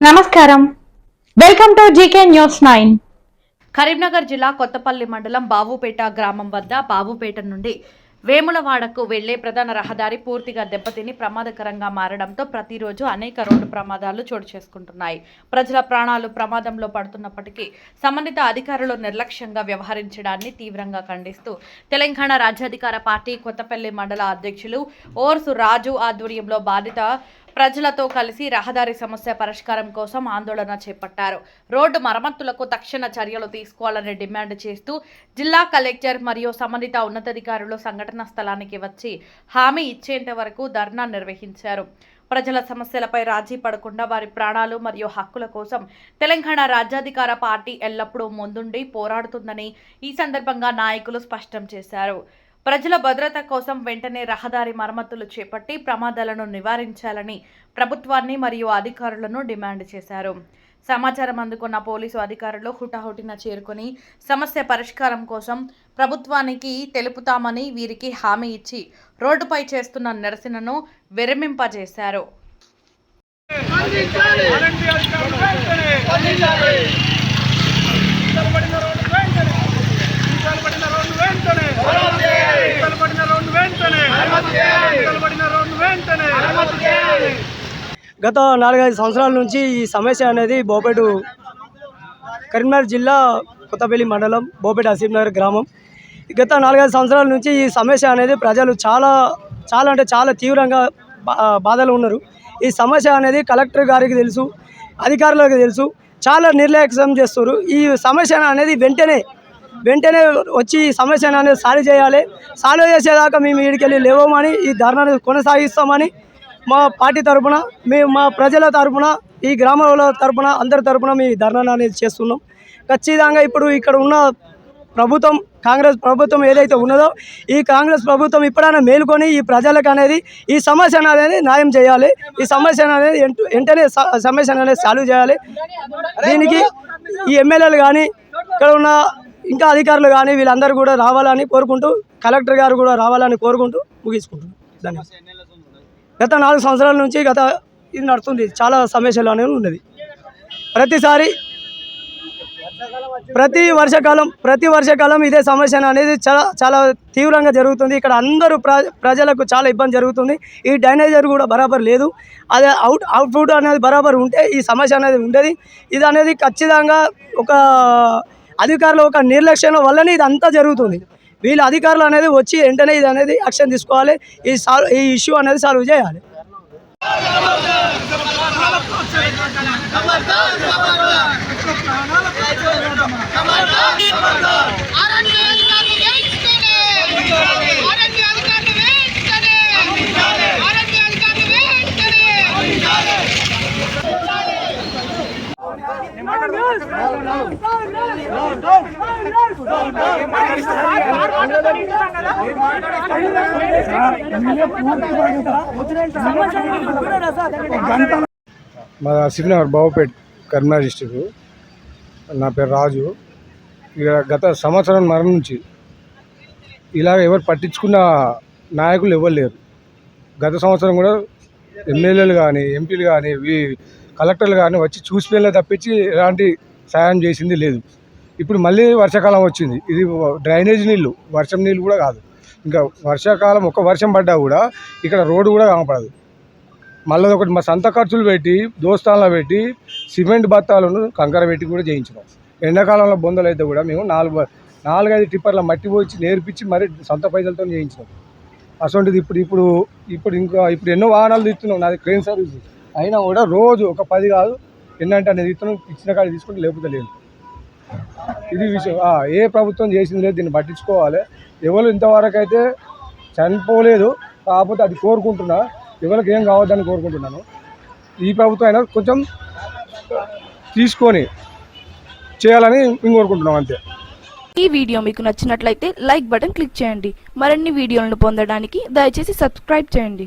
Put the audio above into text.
నమస్కారం, welcome to GK news 9. Karimnagar జిల్లా కొత్తపల్లి మండలం బావుపేట గ్రామం వద్ద బావుపేట నుండి వేములవాడకు వెళ్లే ప్రధాన రహదారి పూర్తిగా దెబ్బతిని ప్రమాదకరంగా మారడంతో ప్రతిరోజు అనేక రోడ్డు ప్రమాదాలు చోటు చేసుకుంటున్నాయి. ప్రజల ప్రాణాలు ప్రమాదంలో పడుతున్నప్పటికీ సంబంధిత అధికారులు నిర్లక్ష్యంగా వ్యవహరించడాన్ని తీవ్రంగా ఖండిస్తూ తెలంగాణ రాజ్యాధికార పార్టీ కొత్తపల్లి మండల అధ్యక్షులు ఓర్సు రాజు ఆధ్వర్యంలో బాధిత ప్రజలతో కలిసి రహదారి సమస్య పరిష్కారం కోసం ఆందోళన చేపట్టారు. రోడ్డు మరమ్మతులకు తక్షణ చర్యలు తీసుకోవాలని డిమాండ్ చేస్తూ జిల్లా కలెక్టర్ మరియు సంబంధిత ఉన్నతాధికారులు సంఘటనా స్థలానికి వచ్చి హామీ ఇచ్చేంత వరకు ధర్నా నిర్వహించారు. ప్రజల సమస్యలపై రాజీ పడకుండా వారి ప్రాణాలు మరియు హక్కుల కోసం తెలంగాణ రాజ్యాధికార పార్టీ ఎల్లప్పుడూ ముందుండి పోరాడుతుందని ఈ సందర్భంగా నాయకులు స్పష్టం చేశారు. ప్రజల భద్రత కోసం వెంటనే రహదారి మరమ్మతులు చేపట్టి ప్రమాదాలను నివారించాలని ప్రభుత్వాన్ని మరియు అధికారులను డిమాండ్ చేశారు. సమాచారం అందుకున్న పోలీసు అధికారులు హుటాహుటిన చేరుకుని సమస్య పరిష్కారం కోసం ప్రభుత్వానికి తెలుపుతామని వీరికి హామీ ఇచ్చి రోడ్డుపై చేస్తున్న నిరసనను విరమింపజేశారు. గత 4-5 సంవత్సరాల నుంచి ఈ సమస్య అనేది బోపేట కరీంనగర్ జిల్లా కొత్తపల్లి మండలం బోపేట అసీంనగర్ గ్రామం. గత 4-5 సంవత్సరాల నుంచి ఈ సమస్య అనేది ప్రజలు చాలా తీవ్రంగా బాధలు ఉన్నారు. ఈ సమస్య అనేది కలెక్టర్ గారికి తెలుసు, అధికారులకు తెలుసు, చాలా నిర్లక్ష్యం చేస్తారు. ఈ సమస్య అనేది వెంటనే వచ్చి ఈ సమస్యను అనేది సాల్వ్ చేసేదాకా మేము వీడికెళ్ళి లేవమని ఈ ధర్నాను కొనసాగిస్తామని మా పార్టీ తరఫున మా ప్రజల తరఫున ఈ గ్రామాల తరఫున అందరి తరఫున మీ ధర్నాను అనేది చేస్తున్నాం. ఖచ్చితంగా ఇప్పుడు ఇక్కడ ఉన్న ప్రభుత్వం కాంగ్రెస్ ప్రభుత్వం ఏదైతే ఉన్నదో ఈ కాంగ్రెస్ ప్రభుత్వం ఇప్పుడైనా మేలుకొని ఈ ప్రజలకు అనేది ఈ సమస్యను అనేది న్యాయం చేయాలి. ఈ సమస్యను అనేది వెంటనే సమస్యను అనేది సాల్వ్ చేయాలి. దీనికి ఈ ఎమ్మెల్యేలు కానీ ఇక్కడ ఉన్న ఇంకా అధికారులు కానీ వీళ్ళందరూ కూడా రావాలని కోరుకుంటూ కలెక్టర్ గారు కూడా రావాలని కోరుకుంటూ ముగించుకుంటున్నాం. ధన్యవాదాలు. గత 4 సంవత్సరాల నుంచి ఇది నడుస్తుంది. చాలా సమస్యలు అనేవి ఉన్నది. ప్రతి వర్షాకాలం ఇదే సమస్య అనేది చాలా తీవ్రంగా జరుగుతుంది. ఇక్కడ అందరూ ప్రజలకు చాలా ఇబ్బంది జరుగుతుంది. ఈ డ్రైనేజర్ కూడా బరాబర్ లేదు. అదే అవుట్పుట్ అనేది బరాబర్ ఉంటే ఈ సమస్య అనేది ఉండేది. ఇది అనేది ఖచ్చితంగా ఒక అధికారుల ఒక నిర్లక్ష్యం వల్లనే ఇదంతా జరుగుతుంది. వీళ్ళ అధికారులు అనేది వచ్చి వెంటనే ఇది అనేది యాక్షన్ తీసుకోవాలి. ఈ ఇష్యూ అనేది సాల్వ్ చేయాలి. మా సిగ్నర్ బావుపేట్ కరీంనగర్ డిస్ట్రిక్ట్. నా పేరు రాజు. ఇక గత సంవత్సరం నుంచి ఇలా ఎవరు పట్టించుకున్న నాయకులు ఎవరు లేరు. గత సంవత్సరం కూడా ఎమ్మెల్యేలు కానీ ఎంపీలు కానీ కలెక్టర్లు కానీ వచ్చి చూసిపోయేలా తప్పించి ఎలాంటి సాయం చేసింది లేదు. ఇప్పుడు మళ్ళీ వర్షాకాలం వచ్చింది. ఇది డ్రైనేజ్ నీళ్ళు, వర్షం నీళ్ళు కూడా కాదు. ఇంకా వర్షాకాలం ఒక వర్షం పడ్డా కూడా ఇక్కడ రోడ్డు కూడా కనపడదు. మళ్ళీ ఒకటి మా సొంత ఖర్చులు పెట్టి దోస్తాన్లో పెట్టి సిమెంట్ బత్తాలను కంకర పెట్టి కూడా చేయించినాం. ఎండాకాలంలో బొందలు అయితే కూడా మేము 4-5 టిప్పర్ల మట్టి పోయించి నేర్పించి మరి సొంత పైసలతో చేయించినాం. అసలు ఇప్పుడు ఎన్నో వాహనాలు తీస్తున్నాం. నాది క్రెయిన్ సర్వీస్ అయినా కూడా రోజు ఒక 10 కాదు ఎన్నంటే అనేది తీస్తున్నాం. ఇచ్చిన కాడ తీసుకుంటే లేకపోతే లేదు. ఇది విషయం. ఏ ప్రభుత్వం చేసింది లేదు. దీన్ని పట్టించుకోవాలి. ఎవరు ఇంతవరకు అయితే చనిపోలేదు. కాకపోతే అది కోరుకుంటున్నా, ఎవరికి ఏం కావద్దని కోరుకుంటున్నాను. ఈ ప్రభుత్వం అయినా కొంచెం తీసుకొని చేయాలని మేము కోరుకుంటున్నాం. అంతే. ఈ వీడియో మీకు నచ్చినట్లయితే లైక్ బటన్ క్లిక్ చేయండి. మరిన్ని వీడియోలను పొందడానికి దయచేసి సబ్స్క్రైబ్ చేయండి.